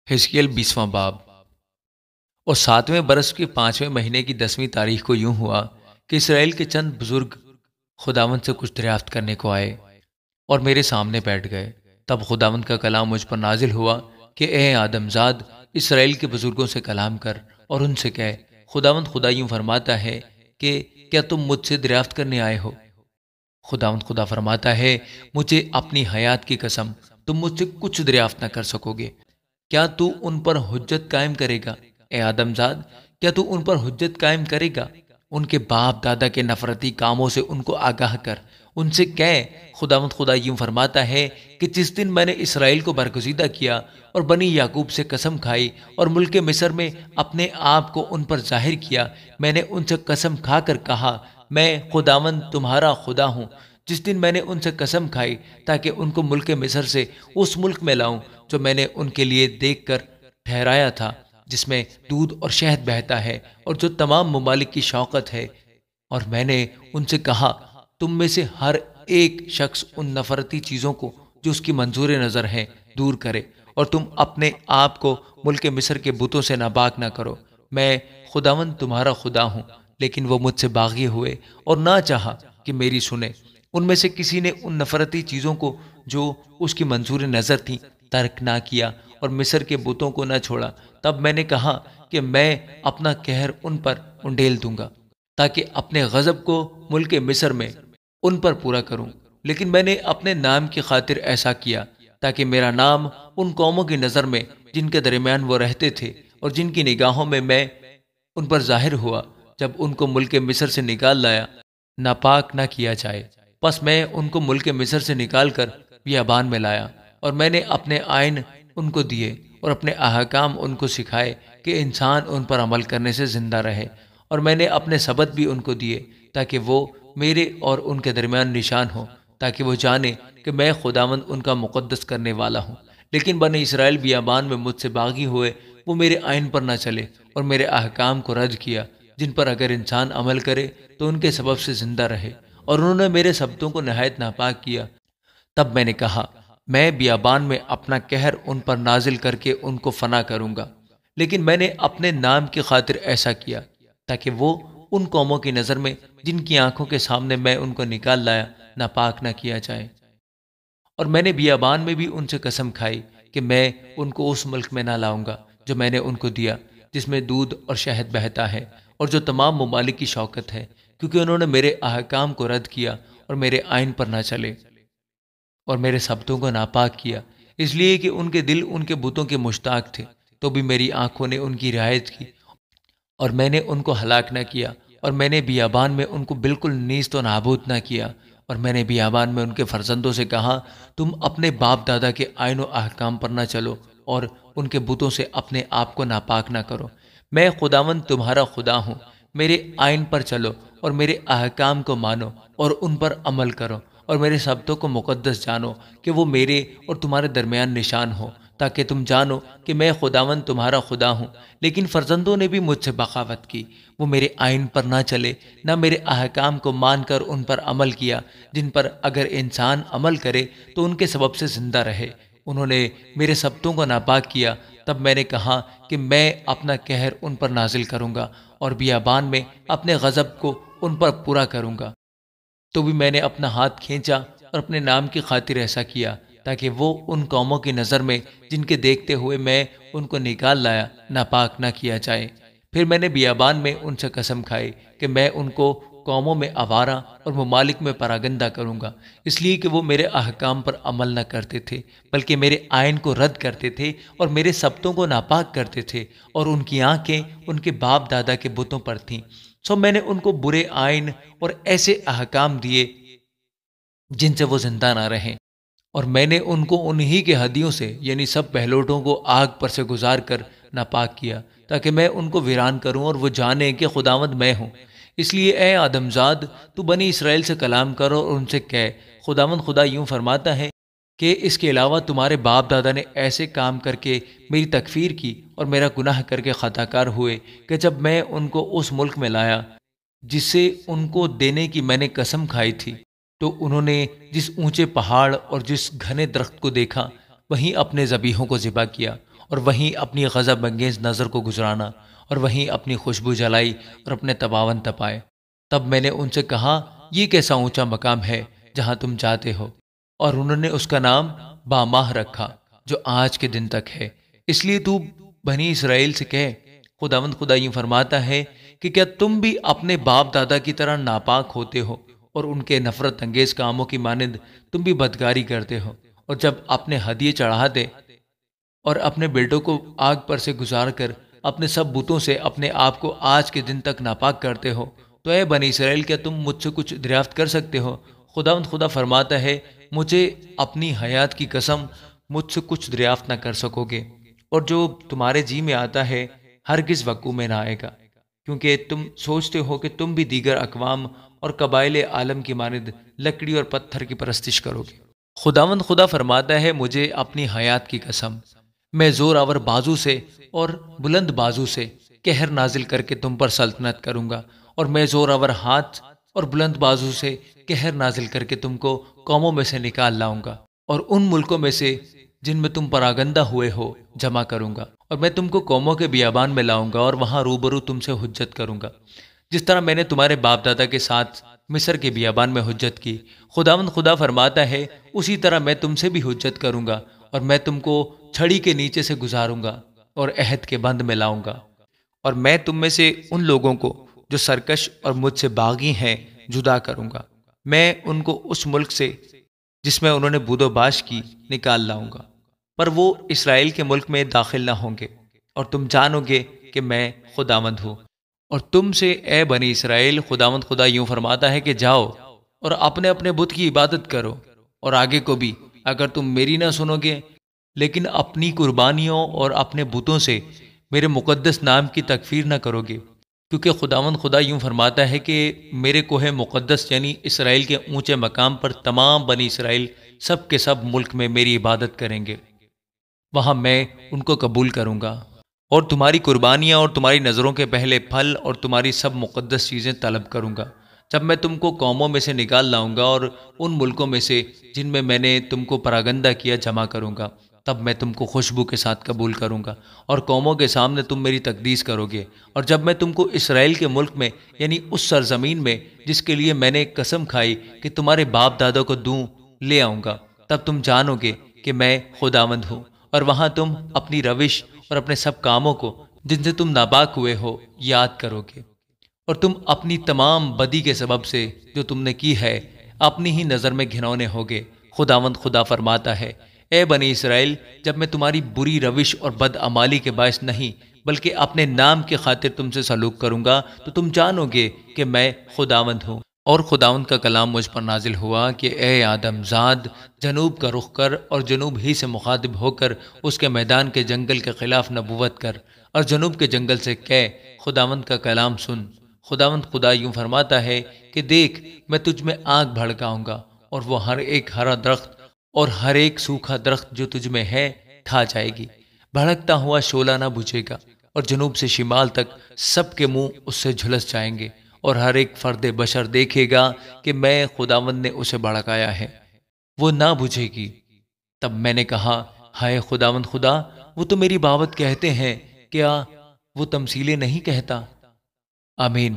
حزقیل 20واں باب۔ اور 7ویں برس کے 5ویں مہینے کی 10ویں تاریخ کو یوں ہوا کہ اسرائیل کے چند بزرگ خداوند سے کچھ دریافت کرنے کو آئے اور میرے سامنے بیٹھ گئے۔ تب خداوند کا کلام مجھ پر نازل ہوا کہ اے آدم زاد، اسرائیل کے بزرگوں سے کلام کر اور ان سے کہے، خداوند خدا یوں فرماتا ہے کہ کیا تم مجھ سے دریافت کرنے آئے ہو؟ خداوند خدا فرماتا ہے، مجھے اپنی حیات کی قسم، تم مجھ سے کچھ دریافت نہ کر سکو گے۔ کیا تو ان پر حجت قائم کرے گا؟ اے آدم زاد، کیا تو ان پر حجت قائم کرے گا؟ ان کے باپ دادا کے نفرتی کاموں سے ان کو آگاہ کر، ان سے کہے، خداوند خدا یوں فرماتا ہے کہ جس دن میں نے اسرائیل کو برگزیدہ کیا اور بنی یعقوب سے قسم کھائی اور ملک مصر میں اپنے آپ کو ان پر ظاہر کیا، میں نے ان سے قسم کھا کر کہا، میں خداوند تمہارا خدا ہوں۔ جس دن میں نے ان سے قسم کھائی تاکہ ان کو ملک مصر سے اس ملک میں لاؤں جو میں نے ان کے لیے دیکھ کر ٹھہرایا تھا، جس میں دودھ اور شہد بہتا ہے اور جو تمام ممالک کی شوکت ہے، اور میں نے ان سے کہا، تم میں سے ہر ایک شخص ان نفرتی چیزوں کو جو اس کی منظور نظر ہیں دور کرے، اور تم اپنے آپ کو ملک مصر کے بتوں سے ناپاک نہ کرو۔ میں خداوند تمہارا خدا ہوں۔ لیکن وہ مجھ سے باغی ہوئے اور نہ چاہا کہ میری سنے۔ ان میں سے کسی نے ان نفرتی چیزوں کو جو اس کی منظور نظر تھی ترک نہ کیا اور مصر کے بتوں کو نہ چھوڑا۔ تب میں نے کہا کہ میں اپنا قہر ان پر انڈیل دوں گا تاکہ اپنے غضب کو ملک مصر میں ان پر پورا کروں۔ لیکن میں نے اپنے نام کی خاطر ایسا کیا تاکہ میرا نام ان قوموں کی نظر میں جن کے درمیان وہ رہتے تھے اور جن کی نگاہوں میں ان پر ظاہر ہوا جب ان کو ملک مصر سے نکال لایا، ناپاک نہ کیا جائے۔ پس میں ان کو ملک مصر سے نکال کر بیابان میں لایا، اور میں نے اپنے آئین ان کو دیے اور اپنے احکام ان کو سکھائے کہ انسان ان پر عمل کرنے سے زندہ رہے، اور میں نے اپنے سبت بھی ان کو دیے تاکہ وہ میرے اور ان کے درمیان نشان ہو، تاکہ وہ جانے کہ میں خداوند ان کا مقدس کرنے والا ہوں۔ لیکن بنی اسرائیل بیابان میں مجھ سے باغی ہوئے، وہ میرے آئین پر نہ چلے اور میرے احکام کو رد کیا، جن پر اگر انسان عمل کرے تو ان کے سبب سے زندہ رہے، اور انہوں نے میرے سبتوں کو نہایت ناپاک کیا۔ تب میں نے کہا، میں بیابان میں اپنا قہر ان پر نازل کر کے ان کو فنا کروں گا۔ لیکن میں نے اپنے نام کی خاطر ایسا کیا تاکہ وہ ان قوموں کی نظر میں جن کی آنکھوں کے سامنے میں ان کو نکال لایا ناپاک نہ کیا جائے۔ اور میں نے بیابان میں بھی ان سے قسم کھائی کہ میں ان کو اس ملک میں نہ لاؤں گا جو میں نے ان کو دیا، جس میں دودھ اور شہد بہتا ہے اور جو تمام ممالک کی شوکت ہے، کیونکہ انہوں نے میرے احکام کو رد کیا اور میرے آئین پر نہ چلے اور میرے سبتوں کو ناپاک کیا، اس لیے کہ ان کے دل ان کے بتوں کے مشتاق تھے۔ تو بھی میری آنکھوں نے ان کی رعایت کی اور میں نے ان کو ہلاک نہ کیا، اور میں نے بیابان میں ان کو بالکل نیست و نابود نہ کیا۔ اور میں نے بیابان میں ان کے فرزندوں سے کہا، تم اپنے باپ دادا کے آئین و احکام پر نہ چلو اور ان کے بتوں سے اپنے آپ کو ناپاک نہ کرو۔ میں خداوند تمہارا خدا ہوں۔ میرے آئین پر چلو اور میرے احکام کو مانو اور ان پر عمل کرو، اور میرے سبتوں کو مقدس جانو کہ وہ میرے اور تمہارے درمیان نشان ہو، تاکہ تم جانو کہ میں خداوند تمہارا خدا ہوں۔ لیکن فرزندوں نے بھی مجھ سے بغاوت کی، وہ میرے آئین پر نہ چلے، نہ میرے احکام کو مان کر ان پر عمل کیا، جن پر اگر انسان عمل کرے تو ان کے سبب سے زندہ رہے۔ انہوں نے میرے سبتوں کو ناپاک کیا۔ تب میں نے کہا کہ میں اپنا قہر ان پر نازل کروں گا اور بیابان میں اپنے غضب کو ان پر پورا کروں گا۔ تو بھی میں نے اپنا ہاتھ کھینچا اور اپنے نام کی خاطر ایسا کیا تاکہ وہ ان قوموں کی نظر میں جن کے دیکھتے ہوئے میں ان کو نکال لایا ناپاک نہ کیا جائے۔ پھر میں نے بیابان میں ان سے قسم کھائی کہ میں ان کو قوموں میں آوارہ اور ممالک میں پراگندہ کروں گا، اس لیے کہ وہ میرے احکام پر عمل نہ کرتے تھے بلکہ میرے آئین کو رد کرتے تھے اور میرے سبتوں کو ناپاک کرتے تھے، اور ان کی آنکھیں ان کے باپ دادا کے بتوں پر تھیں۔ سو میں نے ان کو برے آئین اور ایسے احکام دیے جن سے وہ زندہ نہ رہیں، اور میں نے ان کو انہی کے ہدیوں سے یعنی سب پہلوٹوں کو آگ پر سے گزار کر ناپاک کیا، تاکہ میں ان کو ویران کروں اور وہ جانیں کہ خداوند میں ہوں۔ اس لیے اے آدم زاد، تو بنی اسرائیل سے کلام کرو اور ان سے کہے، خداوند خدا یوں فرماتا ہے کہ اس کے علاوہ تمہارے باپ دادا نے ایسے کام کر کے میری تکفیر کی اور میرا گناہ کر کے خطا کار ہوئے کہ جب میں ان کو اس ملک میں لایا جسے ان کو دینے کی میں نے قسم کھائی تھی، تو انہوں نے جس اونچے پہاڑ اور جس گھنے درخت کو دیکھا وہیں اپنے ذبیحوں کو ذبح کیا اور وہیں اپنی غضب انگیز نظر کو گزرانا اور وہیں اپنی خوشبو جلائی اور اپنے تپاون تپائے۔ تب میں نے ان سے کہا، یہ کیسا اونچا مقام ہے جہاں تم جاتے ہو؟ اور انہوں نے اس کا نام باماہ رکھا، جو آج کے دن تک ہے۔ اس لیے تو بنی اسرائیل سے کہے، خداوند خدا یوں فرماتا ہے کہ کیا تم بھی اپنے باپ دادا کی طرح ناپاک ہوتے ہو اور ان کے نفرت انگیز کاموں کی مانند تم بھی بدکاری کرتے ہو؟ اور جب اپنے ہدیے چڑھاتے اور اپنے بیٹوں کو آگ پر سے گزار کر اپنے سب بتوں سے اپنے آپ کو آج کے دن تک ناپاک کرتے ہو، تو اے بنی اسرائیل، کیا تم مجھ سے کچھ دریافت کر سکتے ہو؟ خداوند خدا فرماتا ہے، مجھے اپنی حیات کی قسم، مجھ سے کچھ دریافت نہ کر سکو گے، اور جو تمہارے جی میں آتا ہے ہرگز وقوع میں نہ آئے گا، کیونکہ تم سوچتے ہو کہ تم بھی دیگر اقوام اور قبائل عالم کی مانند لکڑی اور پتھر کی پرستش کرو گے۔ خداوند خدا فرماتا ہے، مجھے اپنی حیات کی قسم، میں زور آور بازو سے اور بلند بازو سے قہر نازل کر کے تم پر سلطنت کروں گا، اور میں زور آور ہاتھ اور بلند بازو سے قہر نازل کر کے تم کو قوموں میں سے نکال لاؤں گا، اور ان ملکوں میں سے جن میں تم پراگندہ ہوئے ہو جمع کروں گا، اور میں تم کو قوموں کے بیابان میں لاؤں گا اور وہاں روبرو تم سے حجت کروں گا، جس طرح میں نے تمہارے باپ دادا کے ساتھ مصر کے بیابان میں حجت کی۔ خداوند خدا فرماتا ہے، اسی طرح میں تم سے بھی حجت کروں گا، اور میں تم کو چھڑی کے نیچے سے گزاروں گا اور عہد کے بند میں لاؤں گا، اور میں تم میں سے ان لوگوں کو جو سرکش اور مجھ سے باغی ہیں جدا کروں گا، میں ان کو اس ملک سے جس میں انہوں نے بود و باش کی نکال لاؤں گا، پر وہ اسرائیل کے ملک میں داخل نہ ہوں گے، اور تم جانو گے کہ میں خداوند ہوں۔ اور تم سے اے بنی اسرائیل، خداوند خدا یوں فرماتا ہے کہ جاؤ اور اپنے اپنے بت کی عبادت کرو، اور آگے کو بھی اگر تم میری نہ سنو گے لیکن اپنی قربانیوں اور اپنے بتوں سے میرے مقدس نام کی تکفیر نہ کرو گے، کیونکہ خداوند خدا یوں فرماتا ہے کہ میرے کوہ مقدس یعنی اسرائیل کے اونچے مقام پر تمام بنی اسرائیل سب کے سب ملک میں میری عبادت کریں گے، وہاں میں ان کو قبول کروں گا، اور تمہاری قربانیاں اور تمہاری نظروں کے پہلے پھل اور تمہاری سب مقدس چیزیں طلب کروں گا، جب میں تم کو قوموں میں سے نکال لاؤں گا اور ان ملکوں میں سے جن میں نے تم کو پراگندہ کیا جمع کروں گا، تب میں تم کو خوشبو کے ساتھ قبول کروں گا، اور قوموں کے سامنے تم میری تقدیس کرو گے، اور جب میں تم کو اسرائیل کے ملک میں یعنی اس سرزمین میں جس کے لیے میں نے قسم کھائی کہ تمہارے باپ دادا کو دوں لے آؤں گا، تب تم جانو گے کہ میں خداوند ہوں، اور وہاں تم اپنی روش اور اپنے سب کاموں کو جن سے تم ناپاک ہوئے ہو یاد کرو گے، اور تم اپنی تمام بدی کے سبب سے جو تم نے کی ہے اپنی ہی نظر میں گھنونے ہوگے۔ خداوند خدا فرماتا ہے، اے بنی اسرائیل، جب میں تمہاری بری روش اور بدعمالی کے باعث نہیں بلکہ اپنے نام کی خاطر تم سے سلوک کروں گا، تو تم جانو گے کہ میں خداوند ہوں۔ اور خداوند کا کلام مجھ پر نازل ہوا کہ اے آدم زاد، جنوب کا رخ کر اور جنوب ہی سے مخاطب ہو کر اس کے میدان کے جنگل کے خلاف نبوت کر، اور جنوب کے جنگل سے کہہ، خداوند کا کلام سن۔ خداوند خدا یوں فرماتا ہے کہ دیکھ، میں تجھ میں آگ بھڑکاؤں گا، اور وہ ہر ایک ہرا درخت اور ہر ایک سوکھا درخت جو تجھ میں ہے کھا جائے گی، بھڑکتا ہوا شعلہ نہ بجھے گا، اور جنوب سے شمال تک سب کے منہ اس سے جھلس جائیں گے، اور ہر ایک فرد بشر دیکھے گا کہ میں خداوند نے اسے بھڑکایا ہے، وہ نہ بجھے گی۔ تب میں نے کہا، ہائے خداوند خدا، وہ تو میری بابت کہتے ہیں، کیا وہ تمثیلیں نہیں کہتا؟ آمین۔